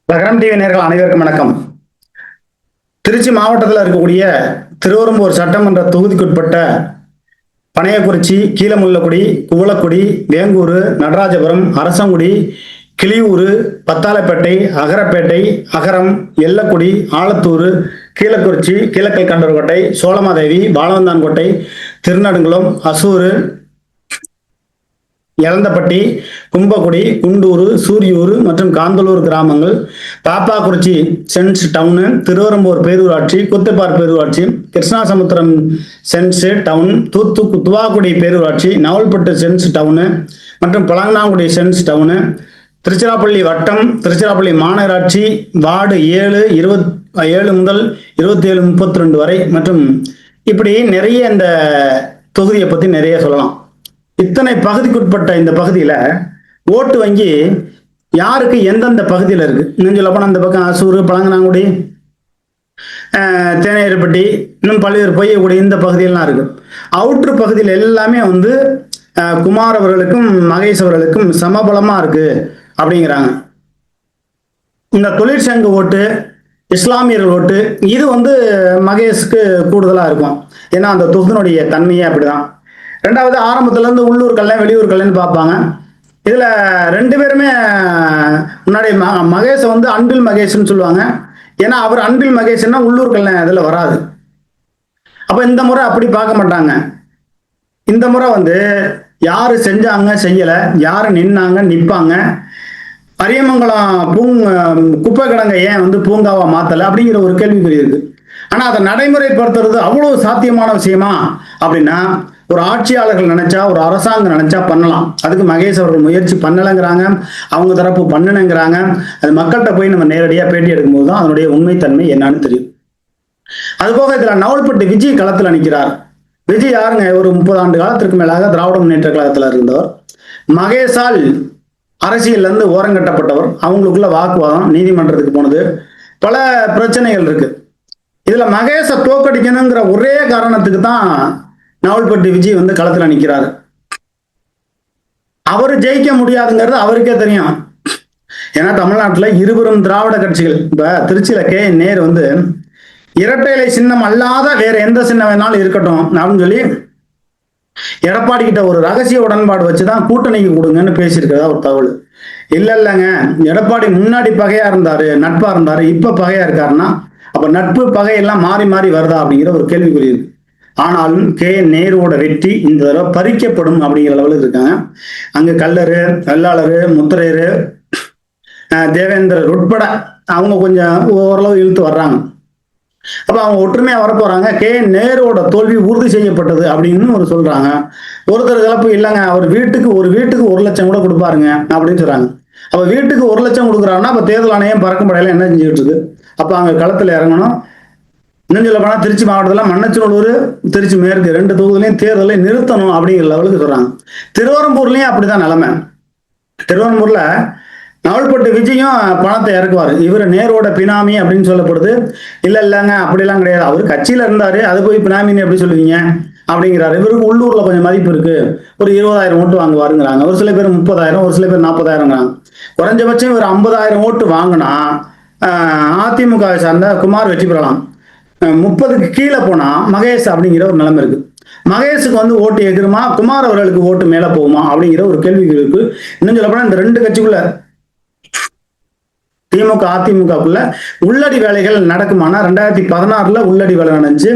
லகரம் டிவி நேயர்கள் அனைவருக்கும் வணக்கம். திருச்சி மாவட்டத்தில் இருக்கக்கூடிய திருவெரும்பூர் சட்டமன்ற தொகுதிக்குட்பட்ட பனையக்குறிச்சி, கீழமுள்ளக்குடி, குவளக்குடி, வேங்கூர், நடராஜபுரம், அரசங்குடி, கிளியூர், பத்தாளப்பேட்டை, அகரப்பேட்டை, அகரம், எல்லக்குடி, ஆலத்தூர், கீழக்குறிச்சி, கீழக்கல் கண்டர்கோட்டை, சோழமாதேவி, பாலவந்தான்கோட்டை, திருநடுங்குளம், அசூர், எலந்தப்பட்டி, கும்பக்குடி, குண்டூர், சூரியூர் மற்றும் காந்தலூர் கிராமங்கள், பாப்பாக்குறிச்சி சென்ஸ் டவுனு, திருவெரும்பூர் பேரூராட்சி, குத்துப்பார் பேரூராட்சி, கிருஷ்ணாசமுத்திரம் சென்ஸ் டவுன், துவாக்குடி பேரூராட்சி, நவல்பட்டு சென்ஸ் டவுனு மற்றும் பழங்கனாங்குடி சென்ஸ் டவுனு, திருச்சிராப்பள்ளி வட்டம், திருச்சிராப்பள்ளி மாநகராட்சி, வார்டு 7, 27 முதல் 27, 32 வரை மற்றும் இப்படி நிறைய இந்த தொகுதியை பற்றி நிறைய சொல்லலாம். இத்தனை பகுதிக்குட்பட்ட இந்த பகுதியில ஓட்டு வங்கி யாருக்கு எந்தெந்த பகுதியில் இருக்கு இன்னும் சொல்ல போனா அந்த பக்கம் அசூர், பழங்கனாங்குடி, தேனையர்பட்டி, இன்னும் பல்வேறு பொய்யக்குடி இந்த பகுதியெல்லாம் இருக்கு. அவுட்ரு பகுதியில் எல்லாமே குமார் அவர்களுக்கும் மகேஷ் அவர்களுக்கும் சமபலமா இருக்கு அப்படிங்கிறாங்க. இந்த தொழிற்சங்க ஓட்டு, இஸ்லாமியர்கள் ஓட்டு இது மகேஷுக்கு கூடுதலா இருக்கும். ஏன்னா அந்த தொகுதியினுடைய தன்மையே அப்படிதான். ரெண்டாவது, ஆரம்பத்துல இருந்து உள்ளூர் கல்யாணம் வெளியூர் கல்யாணம் பார்ப்பாங்க. இதுல ரெண்டு பேருமே முன்னாடி மகேஷை அன்பில் மகேஷ்னு சொல்லுவாங்க. ஏன்னா அவர் அன்பில் மகேஷ்னா உள்ளூர் கல்யாணம் இதுல வராது. அப்ப இந்த முறை அப்படி பார்க்க மாட்டாங்க. இந்த முறை யாரு செஞ்சாங்க செய்யல, யாரு நின்னாங்க நிப்பாங்க, அரியமங்கலம் குப்பை கிடங்க ஏன் பூங்காவா மாத்தல அப்படிங்கிற ஒரு கேள்விக்குறி இருக்கு. ஆனா அதை நடைமுறைப்படுத்துறது அவ்வளவு சாத்தியமான விஷயமா அப்படின்னா, ஒரு ஆட்சியாளர்கள் நினைச்சா, ஒரு அரசாங்கம் நினைச்சா பண்ணலாம். அதுக்கு மகேஷ் அவர்கள் முயற்சி பண்ணலைங்கிறாங்க, அவங்க தரப்பு பண்ணணுங்கிறாங்க. அது மக்கள்கிட்ட போய் நம்ம நேரடியாக பேட்டி எடுக்கும்போது தான் அதனுடைய உண்மைத்தன்மை என்னன்னு தெரியும். அதுபோக இதுல நவல்பட்டு விஜய் களத்தில் நிற்கிறார். விஜய் யாருங்க? ஒரு 30 ஆண்டு காலத்திற்கு மேலாக திராவிட முன்னேற்ற கழகத்தில் இருந்தவர். மகேஷால் அரசியல்ல இருந்து ஓரங்கட்டப்பட்டவர். அவங்களுக்குள்ள வாக்குவாதம், நீதிமன்றத்துக்கு போனது, பல பிரச்சனைகள் இருக்கு. இதுல மகேஷை தோக்கடிக்கணுங்கிற ஒரே காரணத்துக்கு தான் நவல்பட்டு விஜய் களத்துல நிக்கிறாரு. அவரு ஜெயிக்க முடியாதுங்கிறது அவருக்கே தெரியும். ஏன்னா தமிழ்நாட்டுல இருவரும் திராவிட கட்சிகள், இப்ப திருச்சியில நேரு இரட்டை இலை சின்னம் அல்லாத வேற எந்த சின்னம் வேணாலும் இருக்கட்டும் அப்படின்னு சொல்லி எடப்பாடி கிட்ட ஒரு ரகசிய உடன்பாடு வச்சுதான் கூட்டணிக்கு கொடுங்கன்னு பேசியிருக்கிறதா ஒரு தகவல். இல்லைங்க, எடப்பாடி முன்னாடி பகையா இருந்தாரு, நட்பா இருந்தாரு, இப்ப பகையா இருக்காருன்னா அப்ப நட்பு பகையெல்லாம் மாறி மாறி வருதா அப்படிங்கிற ஒரு கேள்விக்குறி இருக்கு. ஆனாலும் நேருவோட வெற்றி இந்த தடவை பறிக்கப்படும் அப்படிங்கிற லெவலுக்கு இருக்காங்க. அங்க கல்லரு, வெள்ளாளரு, முத்திரையரு, தேவேந்திரர் உட்பட அவங்க கொஞ்சம் ஓரளவு இழுத்து வர்றாங்க. அப்ப அவங்க ஒற்றுமையா வரப்போறாங்க. நேருவோட தோல்வி உறுதி செய்யப்பட்டது அப்படின்னு சொல்றாங்க. ஒருத்தர் தரப்பு இல்லைங்க, அவர் ஒரு வீட்டுக்கு 1 லட்சம் கூட கொடுப்பாருங்க அப்படின்னு சொல்றாங்க. அப்ப வீட்டுக்கு 1 லட்சம் கொடுக்குறாருன்னா அப்ப தேர்தல் ஆணையம் பறக்கும் படையில என்ன செஞ்சுட்டு இருக்கு? அப்ப அங்க களத்துல இறங்கணும். இன்னும் சொல்ல போனா திருச்சி மாவட்டத்தில் மண்ணச்சநல்லூர், திருச்சி மேற்கு 2 தொகுதியிலையும் தேர்தலை நிறுத்தணும் அப்படிங்கிற லெவலுக்கு சொல்றாங்க. திருவெரும்பூர்லயும் அப்படிதான் நிலைமை. திருவெரும்பூர்ல நவல்பட்டு விஜயும் பணத்தை இறக்குவாரு. இவர் நேரோட பினாமி அப்படின்னு சொல்லப்படுது. இல்லைங்க அப்படிலாம் கிடையாது, அவர் கட்சியில இருந்தாரு, அது போய் பினாமின்னு எப்படி சொல்லுவீங்க அப்படிங்கிறாரு. இவருக்கு உள்ளூர்ல கொஞ்சம் மதிப்பு இருக்கு, ஒரு 20,000 ஓட்டு வாங்குவாருங்கிறாங்க. ஒரு சில பேர் 30,000, ஒரு சில பேர் 40,000ங்கிறாங்க. குறைஞ்சபட்சம் இவர் 50,000 ஓட்டு வாங்கினா அதிமுக சார்ந்த குமார் வெற்றி பெறலாம். 30க்கு கீழே போனா மகேஷ் அப்படிங்கிற ஒரு நிலைமை இருக்கு. மகேஷுக்கு ஓட்டு எதிருமா, குமார் அவர்களுக்கு ஓட்டு மேல போகுமா அப்படிங்கிற ஒரு கேள்வி இருக்கு. இன்னும் சொல்ல போனா இந்த 2 கட்சிக்குள்ள, திமுக அதிமுகக்குள்ள உள்ளடி வேலைகள் நடக்குமானா 2016 உள்ளடி வேலை நடந்துச்சு.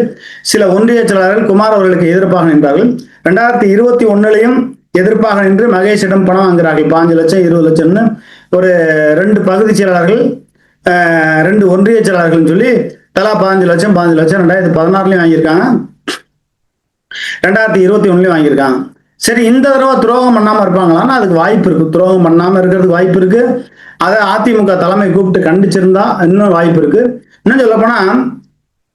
சில ஒன்றிய செயலாளர்கள் குமார் அவர்களுக்கு எதிர்ப்பாக நின்றார்கள். 2021 எதிர்ப்பாக நின்று மகேஷிடம் பணம் வாங்குகிறார்கள். 5 லட்சம் 20 லட்சம்னு ஒரு 2 பகுதி செயலாளர்கள், 2 ஒன்றிய செயலாளர்கள் சொல்லி தலா 15 லட்சம் 2016 வாங்கியிருக்காங்க, 2021 வாங்கியிருக்காங்க. சரி, இந்த தடவை துரோகம் பண்ணாம இருப்பாங்களான்னா அதுக்கு வாய்ப்பு இருக்கு. துரோகம் பண்ணாம இருக்கிறதுக்கு வாய்ப்பு இருக்கு. அதை அதிமுக தலைமை கூப்பிட்டு கண்டிச்சிருந்தா இன்னும் வாய்ப்பு இருக்கு. இன்னும் சொல்ல போனா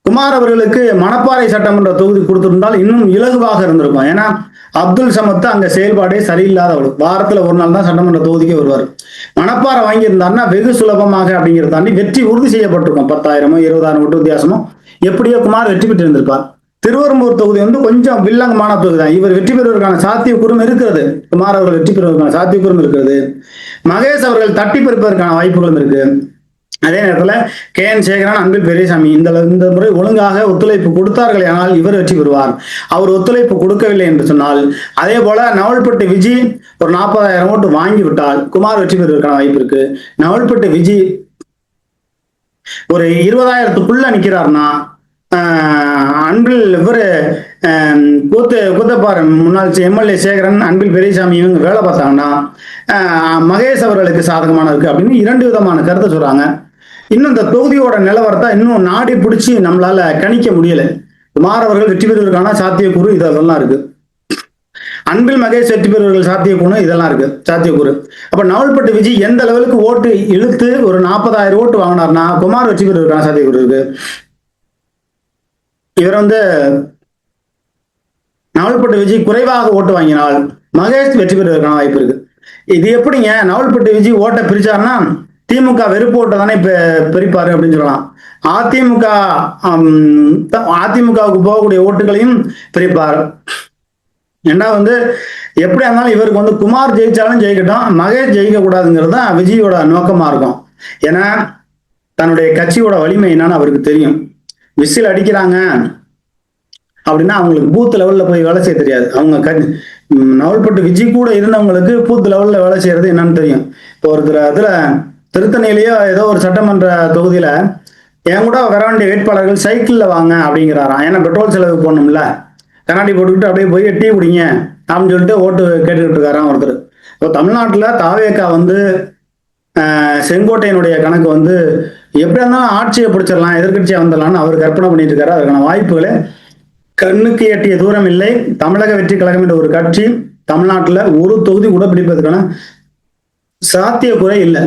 குமார் அவர்களுக்கு மணப்பாறை சட்டமன்ற தொகுதி கொடுத்திருந்தால் இன்னும் இலகுவாக இருந்திருக்கும். ஏன்னா அப்துல் சமத் அங்க செயல்பாடே சரியில்லாதவள், வாரத்துல ஒரு நாள் தான் சட்டமன்ற தொகுதிக்கு வருவார். மணப்பாறை வாங்கியிருந்தாருன்னா வெகு சுலபமாக அப்படிங்கிறத தாண்டி வெற்றி உறுதி செய்யப்பட்டிருக்கும். 10,000 20,000 ஓட்டு வித்தியாசமோ எப்படியோ குமார் வெற்றி பெற்று இருந்திருப்பார். திருவெரும்பூர் தொகுதி கொஞ்சம் வில்லங்கமான தொகுதி தான். இவர் வெற்றி பெறுவதற்கான சாத்தியக்கூறும் இருக்கிறது, குமார் அவர்கள் வெற்றி பெறுவதற்கான சாத்தியக்கூறும் இருக்கிறது, மகேஷ் அவர்கள் தட்டி பறிப்பதற்கான வாய்ப்புகளும் இருக்கு. அதே நேரத்தில் கே.என். சேகரன், அன்பில் பெரியசாமி இந்த முறை ஒழுங்காக ஒத்துழைப்பு கொடுத்தார்கள் ஆனால் இவர் வெற்றி பெறுவார். அவர் ஒத்துழைப்பு கொடுக்கவில்லை என்று சொன்னால், அதே போல நவல்பட்டு விஜி ஒரு 40,000 ஓட்டு வாங்கி விட்டால் குமார் வெற்றி பெறுவதற்கான வாய்ப்பு இருக்கு. நவல்பட்டு விஜி ஒரு 20,000க்குள்ள நிக்கிறார்னா, அன்பில் இவரு கூத்தப்பாறை முன்னாள் எம்எல்ஏ சேகரன், அன்பில் பெரியசாமி இவங்க வேலை பார்த்தாங்கன்னா மகேஷ் அவர்களுக்கு சாதகமான இருக்கு அப்படின்னு 2 விதமான கருத்தை சொல்றாங்க. இன்னும் இந்த தொகுதியோட நிலவரத்தை இன்னும் நாடி பிடிச்சி நம்மளால கணிக்க முடியல. குமார் அவர்கள் வெற்றி பெறுவதற்கான சாத்தியக்கூறு இதெல்லாம் இருக்கு. அன்பில் மகேஷ் வெற்றி பெறுவர்கள் சாத்தியக்கூறு இதெல்லாம் இருக்கு சாத்தியக்கூறு. அப்ப நவல்பட்டு விஜய் எந்த லெவலுக்கு ஓட்டு இழுத்து ஒரு 40,000 ஓட்டு வாங்கினார்னா குமார் வெற்றி பெறுவதற்கான சாத்தியக்கூறு இருக்கு. இவர் நவல்பட்டு விஜய் குறைவாக ஓட்டு வாங்கினால் மகேஷ் வெற்றி பெறுவதற்கான வாய்ப்பு இருக்கு. இது எப்படிங்க நவல்பட்டு விஜய் ஓட்டை பிரிச்சாருன்னா திமுக வெறுப்பு ஓட்டை தானே பிரிப்பாரு அப்படின்னு சொல்லலாம். அதிமுகவுக்கு போகக்கூடிய ஓட்டுகளையும் பிரிப்பார். ஏன்னா எப்படியா இருந்தாலும் இவருக்கு குமார் ஜெயிச்சாலும் ஜெயிக்கட்டும், மகேஷ் ஜெயிக்க கூடாதுங்கிறது தான் விஜயோட நோக்கமா இருக்கும். ஏன்னா தன்னுடைய கட்சியோட வலிமை என்னன்னு அவருக்கு தெரியும். விசில் அடிக்கிறாங்க அப்படின்னா அவங்களுக்கு பூத் லெவல்ல போய் வேலை செய்ய தெரியாது. அவங்க நவல்பட்டு விஜய் கூட இருந்தவங்களுக்கு பூத் லெவல்ல வேலை செய்யறது என்னன்னு தெரியும். இப்போ இதுல திருத்தணியிலேயோ ஏதோ ஒரு சட்டமன்ற தொகுதியில என் கூட வர வேண்டிய வேட்பாளர்கள் சைக்கிள்ல வாங்க அப்படிங்கிறாராம். ஏன்னா பெட்ரோல் செலவு போடணும்ல, கண்ணாடி போட்டுக்கிட்டு அப்படியே போய் டீ குடிங்க அப்படின்னு சொல்லிட்டு ஓட்டு கேட்டுக்கிட்டு இருக்காராம் ஒருத்தர். இப்போ தமிழ்நாட்டுல தாவேக்கா செங்கோட்டையனுடைய கணக்கு எப்படியா இருந்தாலும் ஆட்சியை பிடிச்சிடலாம், எதிர்கட்சியா வந்துடலாம்னு அவர் கற்பனை பண்ணிட்டு இருக்காரு. அதற்கான வாய்ப்புகளை கண்ணுக்கு எட்டிய தூரம் இல்லை. தமிழக வெற்றி கழகம் என்ற ஒரு கட்சி தமிழ்நாட்டுல ஒரு தொகுதி கூட பிடிப்பதற்கான சாத்தியக்குறை இல்லை.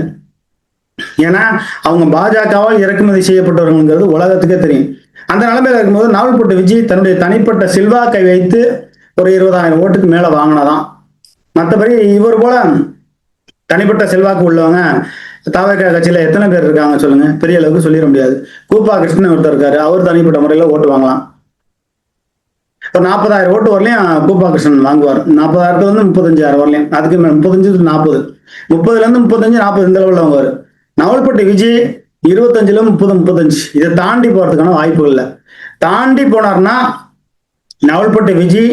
ஏன்னா அவங்க பாஜகவால் இறக்குமதி செய்யப்பட்டவர்கள்ங்கிறது உலகத்துக்கே தெரியும். அந்த நிலைமையில இருக்கும்போது நவல்பட்டு விஜய் தன்னுடைய தனிப்பட்ட செல்வாக்கை வைத்து ஒரு 20,000 ஓட்டுக்கு மேல வாங்கினதான். மற்றபடி இவர் போல தனிப்பட்ட செல்வாக்கு உள்ளவங்க தாவேக்கா கட்சியில எத்தனை பேர் இருக்காங்க சொல்லுங்க? பெரிய அளவுக்கு சொல்லிட முடியாது. கூப்பா கிருஷ்ணன் ஒருத்தர் இருக்காரு, அவர் தனிப்பட்ட முறையில ஓட்டு வாங்கலாம். ஒரு 40,000 ஓட்டு வரலையும் கூப்பா கிருஷ்ணன் வாங்குவார். 40,000 35,000 வரலையும், அதுக்கு 35 40 30ல 35 40 இந்த லெவலில் வாங்குவார். நவல்பட்டு விஜய் 25 30 35 இதை தாண்டி போறதுக்கான வாய்ப்புகள் இல்லை. தாண்டி போனார்னா நவல்பட்டு விஜய்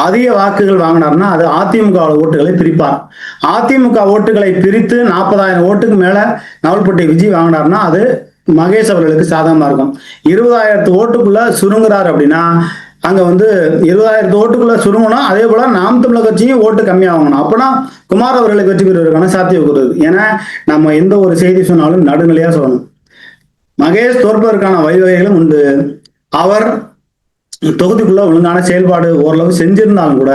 அதிக வாக்குகள் வாங்கினார்னா அது அதிமுக ஓட்டுகளை பிரிப்பார். அதிமுக ஓட்டுகளை பிரித்து 40,000 ஓட்டுக்கு மேல நவல்பட்டு விஜய் வாங்கினார்னா அது மகேஷ் அவர்களுக்கு சாதகமா இருக்கும். 20,000 ஓட்டுக்குள்ள சுருங்குறாரு அப்படின்னா அங்க 20,000 ஓட்டுக்குள்ள சுருங்கணும். அதே போல நாம் தமிழர் கட்சியும் ஓட்டு கம்மியா வாங்கணும். அப்பனா குமார் அவர்களுக்கு வெற்றி பெறுவதற்கான சாத்தியக்கூறு. ஏன்னா நம்ம எந்த ஒரு செய்தி சொன்னாலும் நடுநிலையா சொல்லணும். மகேஷ் தோற்பதற்கான வழிவகைகளும் உண்டு. அவர் தொகுதிக்குள்ள ஒழுங்கான செயல்பாடு ஓரளவு செஞ்சிருந்தாலும் கூட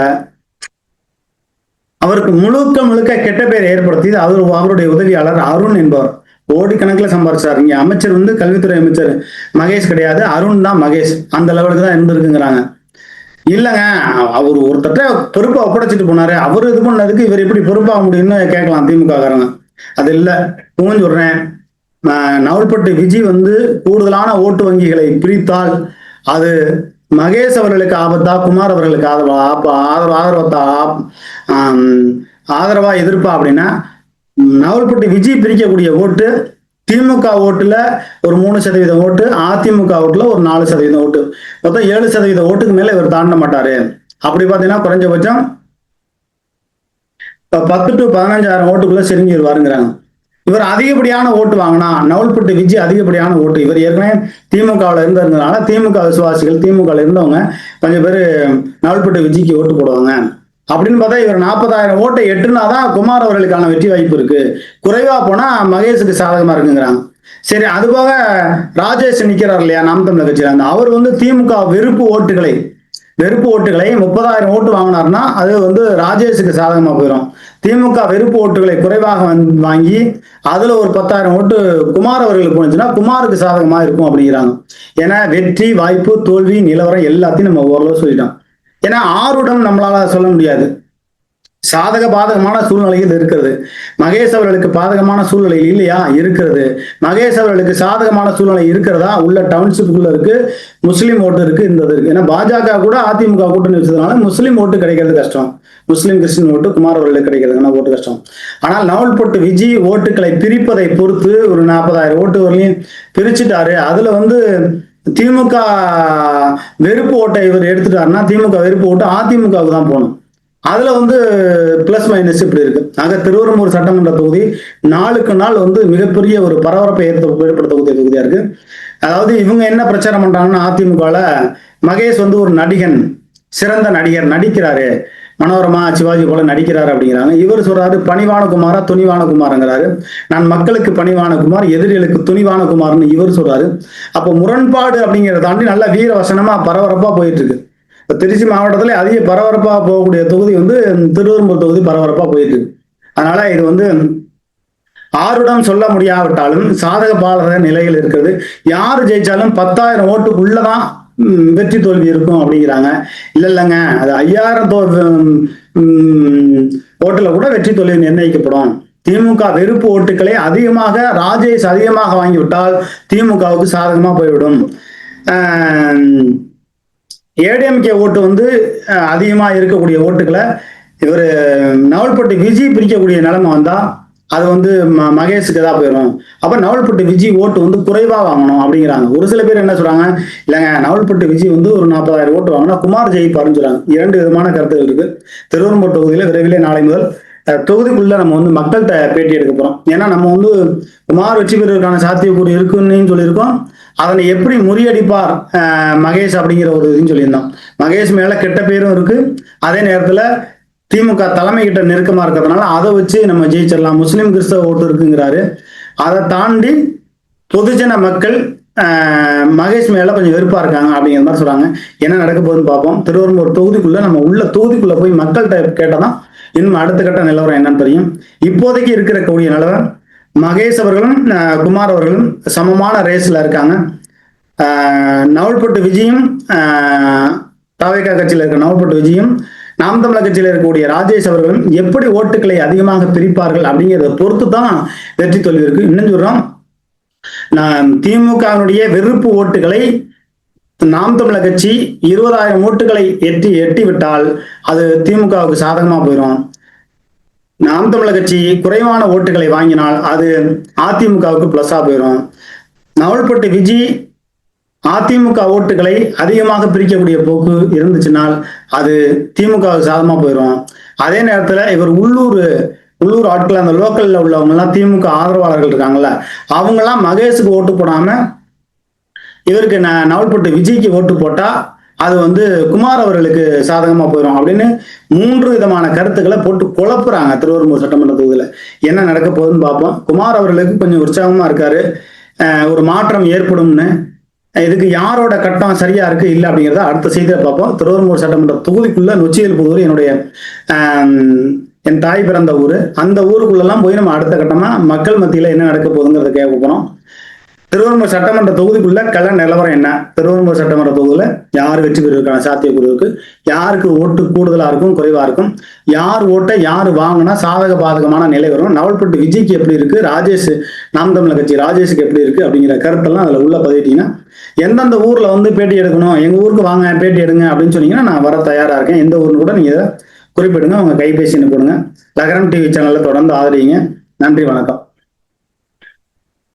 அவருக்கு முழுக்க கெட்ட பேர் ஏற்படுத்தி அவருடைய உதவியாளர் அருண் என்பவர் கோடிக்கணக்கில் சம்பாரிச்சார். இங்க அமைச்சர் கல்வித்துறை அமைச்சர் மகேஷ் கிடையாது, அருண் தான் மகேஷ். அந்த லெவலுக்கு தான் இருந்திருக்குங்கிறாங்க. இல்லைங்க, அவர் ஒருத்தட்ட பொறுப்பை ஒப்படைச்சிட்டு போனாரு, அவர் இது பண்ணதுக்கு இவர் எப்படி பொறுப்பாக முடியும்னு கேட்கலாம் திமுக காரங்க. அது இல்லை, புகஞ்சு விடுறேன். நவல்பட்டு விஜய் கூடுதலான ஓட்டு வங்கிகளை பிரித்தால் அது மகேஷ் அவர்களுக்கு ஆபத்தா, குமார் அவர்களுக்கு ஆதரவா எதிர்ப்பா அப்படின்னா நவல்பட்டு விஜய் பிரிக்கக்கூடிய ஓட்டு திமுக ஓட்டுல ஒரு 3% ஓட்டு, அதிமுக ஓட்டுல ஒரு 4% ஓட்டு, மொத்தம் 7% ஓட்டுக்கு மேல இவர் தாண்ட மாட்டாரு. அப்படி பாத்தீங்கன்னா குறைஞ்சபட்சம் 10 to 15,000 ஓட்டுக்குள்ள செருங்கிடுவாருங்கிறாங்க. இவர் அதிகப்படியான ஓட்டு வாங்கினா நவல்பட்டு விஜய் அதிகப்படியான ஓட்டு, இவர் ஏற்கனவே திமுகவில் இருந்ததுனால திமுக விசுவாசிகள் திமுக இருந்தவங்க கொஞ்சம் பேர் நவல்பட்டு விஜய்க்கு ஓட்டு போடுவாங்க. அப்படின்னு பார்த்தா இவர் 40,000 ஓட்டை எட்டுனாதான் குமார் அவர்களுக்கான வெற்றி வாய்ப்பு இருக்கு. குறைவா போனா மகேஷுக்கு சாதகமா இருக்குங்கிறாங்க. சரி, அது போக ராஜேஷ் நிக்கிறார் இல்லையா நாம் தமிழர் கட்சியில, அவர் திமுக வெறுப்பு ஓட்டுகளை 30,000 ஓட்டு வாங்கினார்னா அது ராஜேஷுக்கு சாதகமா போயிடும். திமுக வெறுப்பு ஓட்டுகளை குறைவாக வாங்கி அதுல ஒரு 10,000 ஓட்டு குமார் அவர்களுக்கு போனுச்சுன்னா குமாருக்கு சாதகமா இருக்கும் அப்படிங்கிறாங்க. ஏன்னா வெற்றி வாய்ப்பு தோல்வி நிலவரம் எல்லாத்தையும் நம்ம ஓரளவு சொல்லிட்டோம். ஏன்னா ஆருடம் நம்மளால சொல்ல முடியாது. சாதக பாதகமான சூழ்நிலையில் இருக்கிறது. மகேஷ் அவர்களுக்கு பாதகமான சூழ்நிலை இல்லையா? இருக்கிறது. மகேஷ் அவர்களுக்கு சாதகமான சூழ்நிலை இருக்கிறதா? உள்ள டவுன்ஷிப்புக்குள்ள இருக்கு, முஸ்லீம் ஓட்டு இருக்கு, இந்த இருக்கு. ஏன்னா பாஜக கூட அதிமுக கூட்டணி வச்சதுனால முஸ்லீம் ஓட்டு கிடைக்கிறது கஷ்டம். முஸ்லீம் கிறிஸ்டின் ஓட்டு குமார் அவர்களுக்கு கிடைக்கிறதுனா ஓட்டு கஷ்டம். ஆனால் நவல்பட்டு விஜய் ஓட்டுகளை பிரிப்பதை பொறுத்து ஒரு 40,000 ஓட்டு வரலையும் பிரிச்சுட்டாரு. அதுல திமுக வெறுப்பு ஓட்டை இவர் எடுத்துட்டாருன்னா திமுக வெறுப்பு ஓட்டு அதிமுகவுக்கு தான் போகணும். அதுல பிளஸ் மைனஸ் இப்படி இருக்கு. ஆக திருவெரும்பூர் சட்டமன்ற தொகுதி நாளுக்கு நாள் மிகப்பெரிய ஒரு பரபரப்பை ஏற்படுத்தக்கூடிய தொகுதியா இருக்கு. அதாவது இவங்க என்ன பிரச்சாரம் பண்றாங்கன்னா, அதிமுகல மகேஷ் ஒரு நடிகன், சிறந்த நடிகர், நடிக்கிறாரு, மனோரமா சிவாஜி போல நடிக்கிறாரு அப்படிங்கிறாங்க. இவர் சொல்றாரு பணிவான குமாரா துணிவான குமார்ங்கிறாரு. நான் மக்களுக்கு பணிவான குமார், எதிரிகளுக்கு துணிவான குமார்னு இவர் சொல்றாரு. அப்போ முரண்பாடு அப்படிங்கிறத தாண்டி நல்ல வீர வசனமா பரபரப்பா போயிட்டு இருக்கு. இப்போ திருச்சி மாவட்டத்தில் அதிக பரபரப்பா போகக்கூடிய தொகுதி திருவெரும்பூர் தொகுதி பரபரப்பா போயிட்டு இருக்கு. அதனால இது ஆருடம் சொல்ல முடியாவிட்டாலும் சாதக பாதக நிலையில் இருக்கிறது. யாரு ஜெயிச்சாலும் 10,000 ஓட்டுக்குள்ளதான் வெற்றி தோல்வி இருக்கும் அப்படிங்கிறாங்க. இல்லைங்க, அது 5,000 ஓட்டுல கூட வெற்றி தோல்வி நிர்ணயிக்கப்படும். திமுக வெறுப்பு ஓட்டுகளை ராஜேஷ் அதிகமாக வாங்கிவிட்டால் திமுகவுக்கு சாதகமா போய்விடும். ஏடிஎம்கே ஓட்டு அதிகமா இருக்கக்கூடிய ஓட்டுகளை இவர் நவல்பட்டு விஜய் பிரிக்கக்கூடிய நிலைமை வந்தா அது மகேஷுக்கு தான் போயிடும். அப்ப நவல்பட்டு விஜய் ஓட்டு குறைவா வாங்கணும் அப்படிங்கிறாங்க. ஒரு சில பேர் என்ன சொல்றாங்க, இல்லைங்க நவல்பட்டு விஜய் ஒரு 40,000 ஓட்டு வாங்கினா குமார் ஜெயிப்பாருன்னு சொல்றாங்க. 2 விதமான கருத்துகள் இருக்கு. திருவெரும்பூர் தொகுதியில விரைவிலே நாளை முதல் தொகுதிக்குள்ள நம்ம மக்கள்கிட்ட பேட்டி எடுக்க போறோம். ஏன்னா நம்ம குமார் வெற்றி பெறுவதற்கான சாத்தியக்கூறு இருக்குன்னு சொல்லியிருக்கோம். அதனை எப்படி முறியடிப்பார் மகேஷ் அப்படிங்கிற ஒரு இதுன்னு சொல்லியிருந்தோம். மகேஷ் மேல கெட்ட பேரும் இருக்கு. அதே நேரத்துல திமுக தலைமை கிட்ட நெருக்கமா இருக்கிறதுனால அதை வச்சு நம்ம ஜெயிச்சிடலாம். முஸ்லீம் கிறிஸ்தவ ஓட்டு இருக்குங்கிறாரு. அதை தாண்டி பொதுஜன மக்கள் மகேஷ் மேல கொஞ்சம் வெறுப்பா இருக்காங்க அப்படிங்கிற மாதிரி சொல்றாங்க. என்ன நடக்க போகுதுன்னு பார்ப்போம். திருவெரும்பூர் தொகுதிக்குள்ள நம்ம தொகுதிக்குள்ள போய் மக்கள்கிட்ட கேட்டதான் இன்னும் அடுத்த கட்ட நிலவரம் என்னன்னு தெரியும். இப்போதைக்கு இருக்கக்கூடிய நிலவரம் மகேஷ் அவர்களும் குமார் அவர்களும் சமமான ரேஸ்ல இருக்காங்க. நவல்பட்டு விஜயும் தவேகா கட்சியில் இருக்க நவல்பட்டு விஜயும் நாம் தமிழர் கட்சியில் இருக்கக்கூடிய ராஜேஷ் அவர்களும் எப்படி ஓட்டுகளை அதிகமாக பிரிப்பார்கள் அப்படிங்கிறத பொறுத்து தான் வெற்றி தோல்வி இருக்கு. இன்னும் சொல்றோம், திமுகவினுடைய வெறுப்பு ஓட்டுகளை நாம் தமிழர் கட்சி 20,000 ஓட்டுகளை எட்டி விட்டால் அது திமுகவுக்கு சாதகமா போயிடும். நாம் தமிழர் கட்சி குறைவான ஓட்டுகளை வாங்கினால் அது அதிமுகவுக்கு பிளஸ்ஸா போயிடும். நவல்பட்டு விஜய் அதிமுக ஓட்டுகளை அதிகமாக பிரிக்கக்கூடிய போக்கு இருந்துச்சுனால் அது திமுகவுக்கு சாதகமா போயிடும். அதே நேரத்துல இவர் உள்ளூர் ஆட்கள், அந்த லோக்கல்ல உள்ளவங்க எல்லாம் திமுக ஆதரவாளர்கள் இருக்காங்கல்ல, அவங்க எல்லாம் மகேஷுக்கு ஓட்டு போடாம இவருக்கு நவல்பட்டு விஜய்க்கு ஓட்டு போட்டா அது குமார் அவர்களுக்கு சாதகமா போயிடும் அப்படின்னு 3 விதமான கருத்துக்களை போட்டு குழப்புறாங்க திருவெரும்பூர் சட்டமன்ற தொகுதியில. என்ன நடக்க போகுதுன்னு பார்ப்போம். குமார் அவர்களுக்கு கொஞ்சம் உற்சாகமா இருக்காரு, ஒரு மாற்றம் ஏற்படும்னு. இதுக்கு யாரோட கட்டம் சரியா இருக்கு இல்லை அப்படிங்கிறத அடுத்த செய்தியை பார்ப்போம். திருவெரும்பூர் சட்டமன்ற தொகுதிக்குள்ள நொச்சியல் புதூர் என் தாய் பிறந்த ஊர். அந்த ஊருக்குள்ளெல்லாம் போய் நம்ம அடுத்த கட்டமா மக்கள் மத்தியில என்ன நடக்க போகுதுங்கிறத கேட்க போறோம். திருவெரும்பூர் சட்டமன்ற தொகுதிக்குள்ள கள நிலவரம் என்ன, திருவெரும்பூர் சட்டமன்ற தொகுதியில யார் வெற்றி பெறுவதற்கான சாத்தியக்கூறு இருக்கு, யாருக்கு ஓட்டு கூடுதலா இருக்கும் குறைவா இருக்கும், யார் ஓட்டை யார் வாங்கினா சாதக பாதகமான நிலை வரும், நவல்பட்டு விஜய்க்கு எப்படி இருக்கு, ராஜேஷ் நாம் தமிழர் கட்சி ராஜேஷுக்கு எப்படி இருக்கு அப்படிங்கிற கருத்தெல்லாம் அதுல உள்ள பதிவிட்டீங்கன்னா, எந்தெந்த ஊர்ல பேட்டி எடுக்கணும், எங்க ஊருக்கு வாங்க பேட்டி எடுங்க அப்படின்னு சொன்னீங்கன்னா நான் வர தயாரா இருக்கேன். எந்த ஊர்னு கூட நீங்க குறிப்பிடுங்க, உங்க கைபேசின்னு கொடுங்க. லகரம் டிவி சேனல்ல தொடர்ந்து ஆதரிங்க. நன்றி, வணக்கம்.